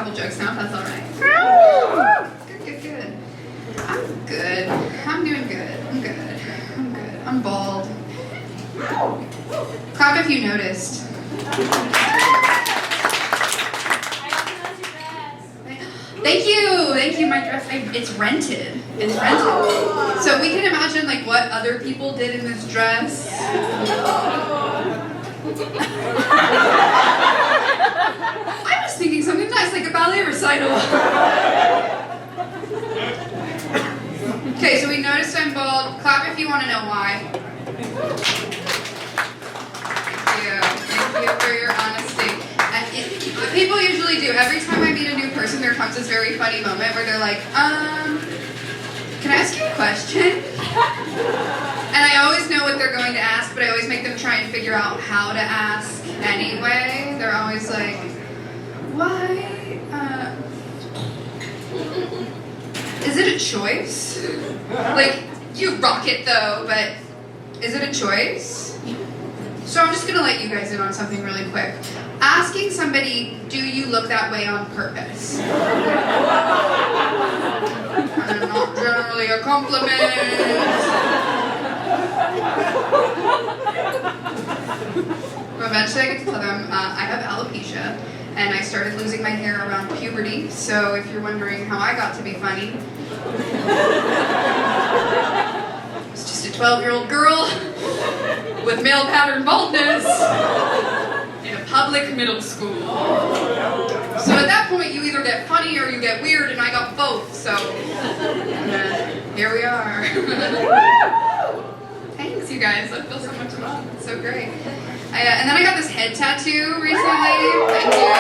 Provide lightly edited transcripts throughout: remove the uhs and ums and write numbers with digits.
couple jokes now, if that's all right. Good. I'm good. I'm doing good. I'm good. I'm bald. Clap if you noticed. Thank you. My dress, it's rented. So we can imagine like what other people did in this dress. I was thinking something nice, like a ballet recital. Okay, so we noticed I'm bald. Clap if you want to know why. Thank you for your honesty. People usually do. Every time I meet a new person, there comes this very funny moment where they're like, can I ask you a question? And I always know what they're going to ask, but I always make them try and figure out how to ask anyway. They're always like, why, is it a choice? Like, you rock it though, but is it a choice? So I'm just gonna let you guys in on something really quick. Asking somebody, do you look that way on purpose? And not generally a compliment. Eventually I get to tell them, I have alopecia, and I started losing my hair around puberty, so if you're wondering how I got to be funny, I was just a 12-year-old girl with male pattern baldness in a public middle school. So at that point, you either get funny or you get weird, and I got both, so here we are. Thanks, you guys. I feel so much love. It's so great. And then I got this head tattoo recently. Thank you.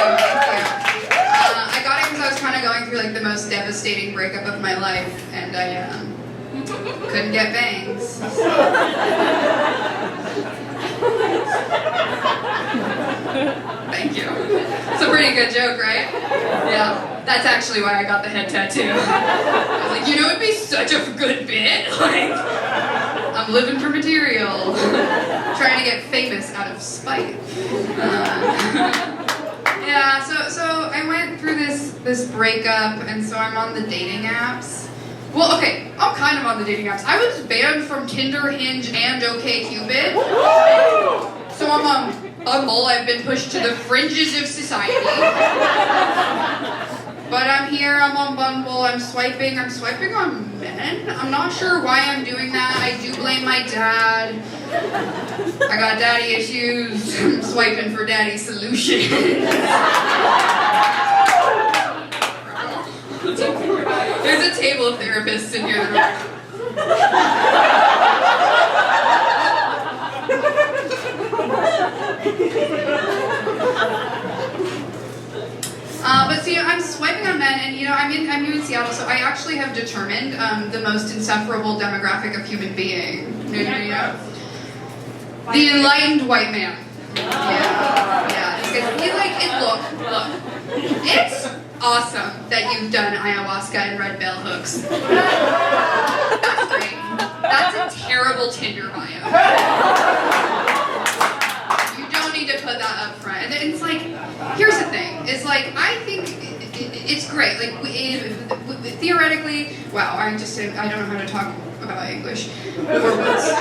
I got it because I was kind of going through like the most devastating breakup of my life, and I couldn't get bangs. Thank you. It's a pretty good joke, right? Yeah. That's actually why I got the head tattoo. I was like, you know, it'd be such a good bit. Like, I'm living for material. Trying to get famous out of spite. Yeah, so I went through this breakup, and so I'm on the dating apps. Well, okay, I'm kind of on the dating apps. I was banned from Tinder, Hinge, and OkCupid. So I'm on Bumble. I've been pushed to the fringes of society. But I'm here, I'm on Bumble, I'm swiping on men. I'm not sure why I'm doing that. I do blame my dad. I got daddy issues. I'm swiping for daddy solutions. There's a table of therapists in here. But see, I'm swiping on men, and you know, I'm here in Seattle, so I actually have determined the most insufferable demographic of human being. Yeah. The enlightened white man. Yeah. Look. It's awesome that you've done ayahuasca and red bell hooks. That's great. That's a terrible Tinder bio. You don't need to put that up front. And it's like, here's the thing. It's like, I think it's great. Like, theoretically, wow, I don't know how to talk about English or words.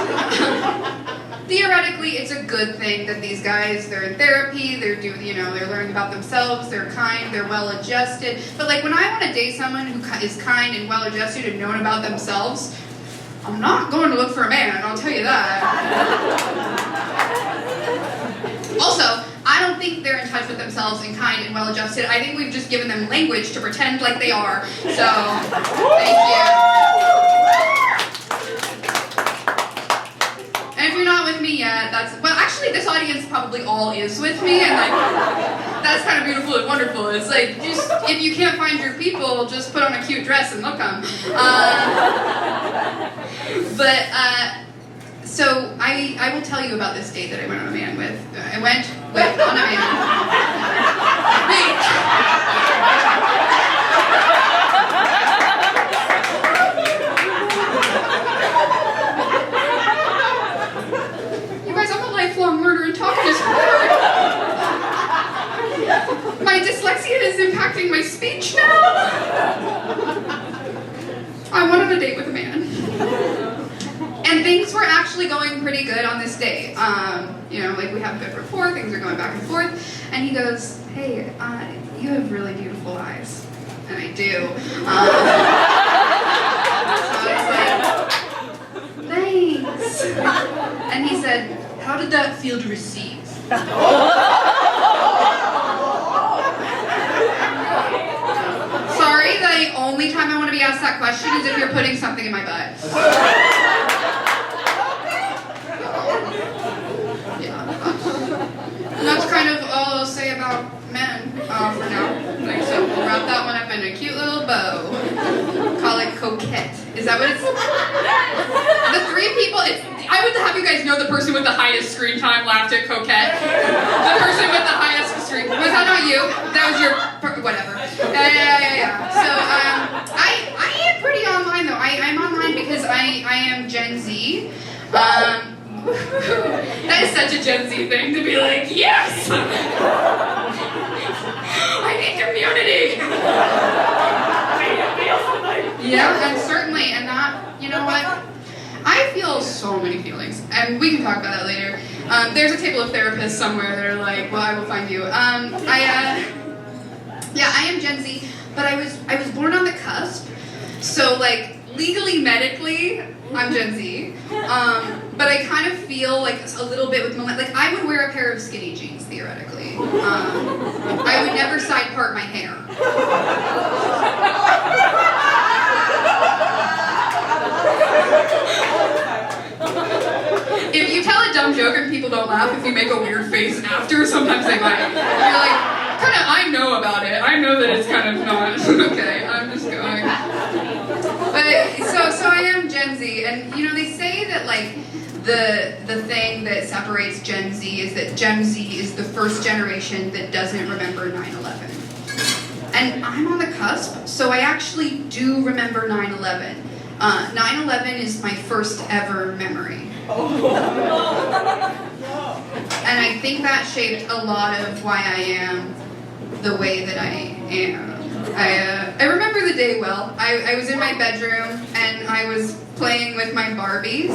Theoretically, it's a good thing that these guys, they're in therapy, they're learning about themselves, they're kind, they're well-adjusted. But like, when I want to date someone who is kind and well-adjusted and known about themselves, I'm not going to look for a man, I'll tell you that. Also, I don't think they're in touch with themselves and kind and well-adjusted. I think we've just given them language to pretend like they are. So, thank you. And if you're not with me yet, actually this audience probably all is with me, and like, that's kind of beautiful and wonderful. It's like, just, if you can't find your people, just put on a cute dress and they'll come. So I will tell you about this date that I went on a man with. I went on a man. You guys, I'm a lifelong learner and talking is hard. My dyslexia is impacting my speech now? I went on a date with a man. And things were actually going pretty good on this date. You know, like we have good rapport, things are going back and forth. And he goes, hey, you have really beautiful eyes. And I do. So I was like, thanks. And he said, how did that feel to receive? Sorry, the only time I want to be asked that question is if you're putting something in my butt. And that's kind of all I'll say about men for now. Like, so we'll wrap that one up in a cute little bow. Call it coquette. Is that what it's? The three people, I would have you guys know the person with the highest screen time laughed at coquette. The person with the highest screen, was that not you? That was your, whatever. Yeah. So, I am pretty online though. I'm online because I am Gen Z. That is such a Gen Z thing to be like, yes! I need community! Yeah, and certainly, and that, you know what? I feel so many feelings, and we can talk about that later. There's a table of therapists somewhere that are like, well, I will find you. I am Gen Z, but I was born on the cusp, so like, legally, medically, I'm Gen Z, but I kind of feel like a little bit with like I would wear a pair of skinny jeans theoretically. I would never side part my hair. If you tell a dumb joke and people don't laugh, if you make a weird face after, sometimes they might. You're like, kind of, I know about it. I know that it's kind of not okay. I'm just going. But so I am Gen Z, and you know they say that like the thing that separates Gen Z is that Gen Z is the first generation that doesn't remember 9/11. And I'm on the cusp, so I actually do remember 9/11. 9/11 is my first ever memory. And I think that shaped a lot of why I am the way that I am. I remember the day well. I was in my bedroom and I was playing with my Barbies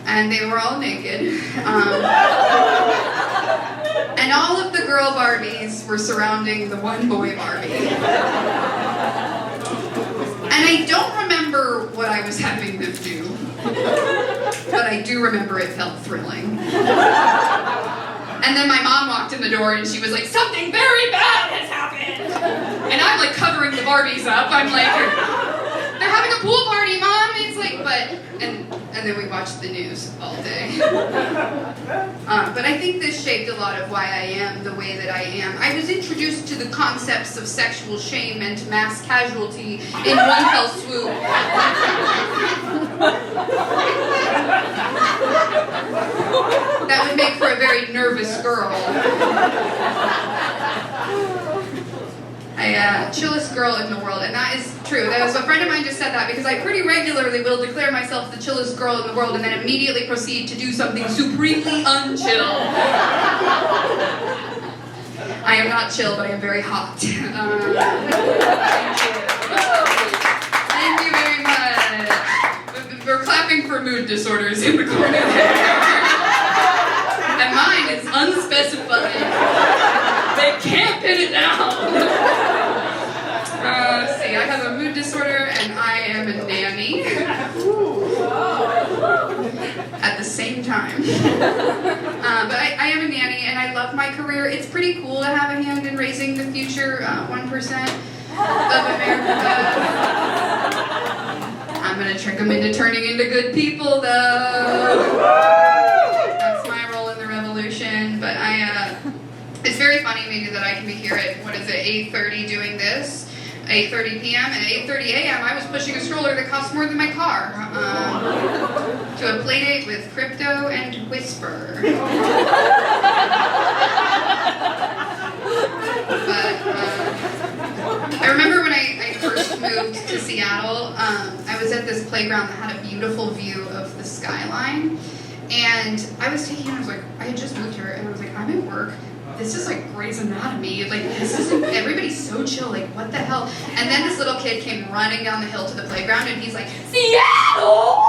and they were all naked. And all of the girl Barbies were surrounding the one boy Barbie. And I don't remember what I was having them do, but I do remember it felt thrilling. And then my mom walked in the door and she was like, something very bad has happened. And I'm like covering the Barbies up. I'm like, they're having a pool party, Mom. It's like, and then we watched the news all day. But I think this shaped a lot of why I am the way that I am. I was introduced to the concepts of sexual shame and mass casualty in one fell swoop. That would make for a very nervous girl. Chillest girl in the world, and that is true. That was a friend of mine just said that because I pretty regularly will declare myself the chillest girl in the world and then immediately proceed to do something supremely unchill. I am not chill, but I am very hot. Thank you very much. We're clapping for mood disorders in the corner there. And mine is unspecified. They can't pin it down. See, I have a mood disorder and I am a nanny. At the same time. But I am a nanny and I love my career. It's pretty cool to have a hand in raising the future 1% of America. I'm going to trick them into turning into good people though. That's my role in the revolution. But it's very funny maybe that I can be here at, 8:30 doing this. 8:30 p.m. and 8:30 a.m. I was pushing a stroller that cost more than my car to a playdate with Crypto and Whisper. But I remember when I first moved to Seattle, I was at this playground that had a beautiful view of the skyline, and I was taking it, I had just moved here, and I was like, I'm at work, this is like Grey's Anatomy. Like, this isn't, everybody's so chill. Like, what the hell? And then this little kid came running down the hill to the playground, and he's like, Seattle!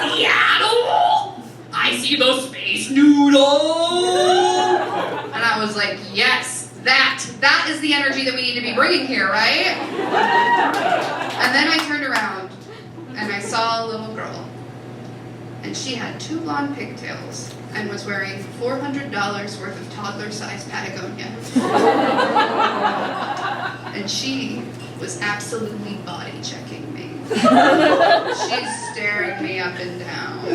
Seattle! I see the space noodle! And I was like, yes, that is the energy that we need to be bringing here, right? And then I turned around, and I saw a little girl. And she had 2 blonde pigtails and was wearing $400 worth of toddler-sized Patagonia. And she was absolutely body-checking me. She's staring me up and down.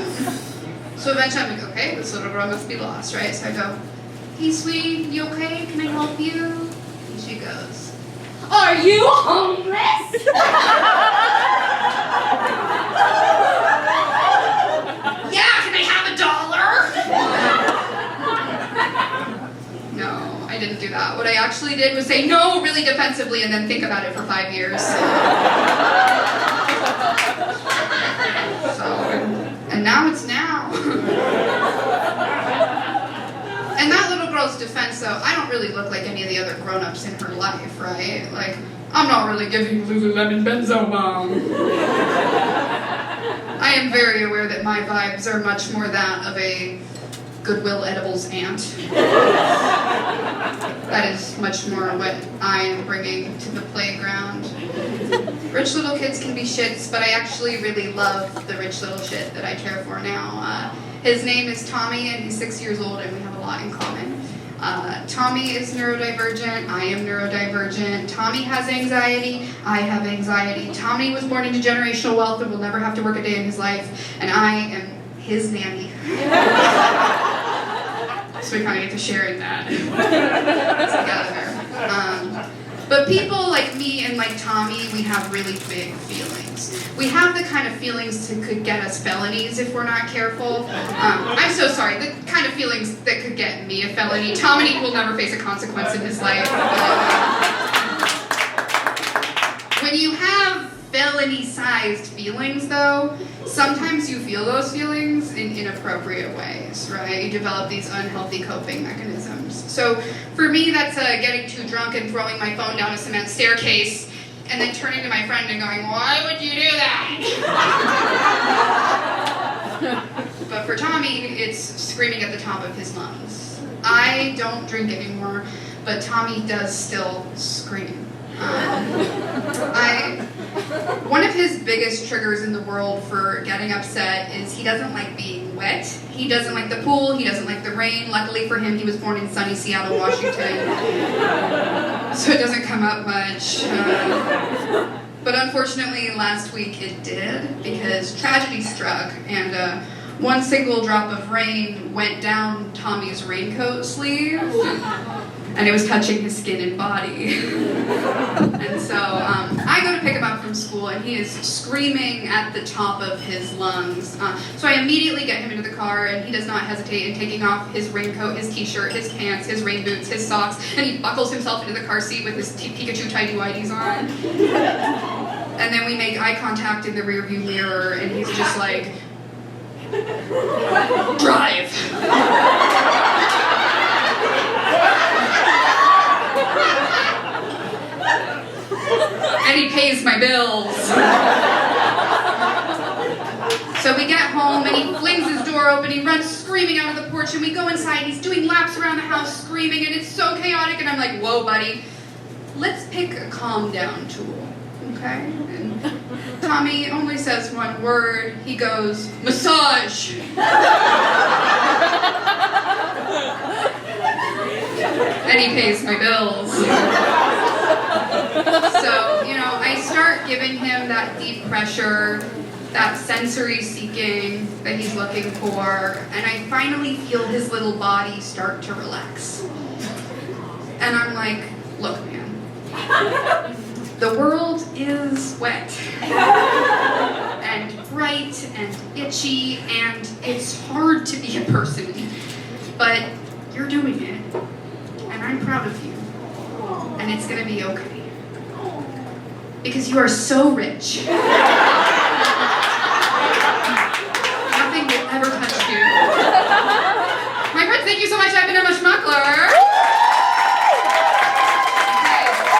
So eventually I'm like, okay, this little girl must be lost, right? So I go, hey, sweetie, you okay? Can I help you? And she goes, are you homeless? Yeah, can I have $1? No, I didn't do that. What I actually did was say no really defensively and then think about it for 5 years. And now it's now. In that little girl's defense, though, I don't really look like any of the other grown-ups in her life, right? Like, I'm not really giving Lululemon benzo bomb. I am very aware that my vibes are much more that of a Goodwill Edibles aunt. That is much more what I am bringing to the playground. Rich little kids can be shits, but I actually really love the rich little shit that I care for now. His name is Tommy, and he's 6 years old, and we have a lot in common. Tommy is neurodivergent, I am neurodivergent. Tommy has anxiety, I have anxiety. Tommy was born into generational wealth and will never have to work a day in his life, and I am his nanny. So we kind of get to share in that together. But people like me and like Tommy, we have really big feelings. We have the kind of feelings that could get us felonies if we're not careful. I'm so sorry, the kind of feelings that could get me a felony. Tommy will never face a consequence in his life. When you have felony-sized feelings, though, sometimes you feel those feelings in inappropriate ways, right? You develop these unhealthy coping mechanisms. So for me, that's getting too drunk and throwing my phone down a cement staircase and then turning to my friend and going, why would you do that? But for Tommy, it's screaming at the top of his lungs. I don't drink anymore, but Tommy does still scream. One of his biggest triggers in the world for getting upset is he doesn't like being wet. He doesn't like the pool. He doesn't like the rain. Luckily for him, he was born in sunny Seattle, Washington, so it doesn't come up much. But unfortunately, last week it did, because tragedy struck, and one single drop of rain went down Tommy's raincoat sleeve, and it was touching his skin and body. And so I go to pick him up from school, and he is screaming at the top of his lungs. So I immediately get him into the car, and he does not hesitate in taking off his raincoat, his t-shirt, his pants, his rain boots, his socks, and he buckles himself into the car seat with his Pikachu tighty-whities on. And then we make eye contact in the rearview mirror, and he's just like, drive. And he pays my bills. So we get home, and he flings his door open, he runs screaming out of the porch, and we go inside, and he's doing laps around the house screaming, and it's so chaotic, and I'm like, whoa, buddy, let's pick a calm down tool, okay? And Tommy only says one word. He goes, massage. And he pays my bills. So, I start giving him that deep pressure, that sensory seeking that he's looking for, and I finally feel his little body start to relax. And I'm like, look, man, the world is wet and bright and itchy, and it's hard to be a person, but you're doing it, and I'm proud of you, and it's gonna be okay. Because you are so rich.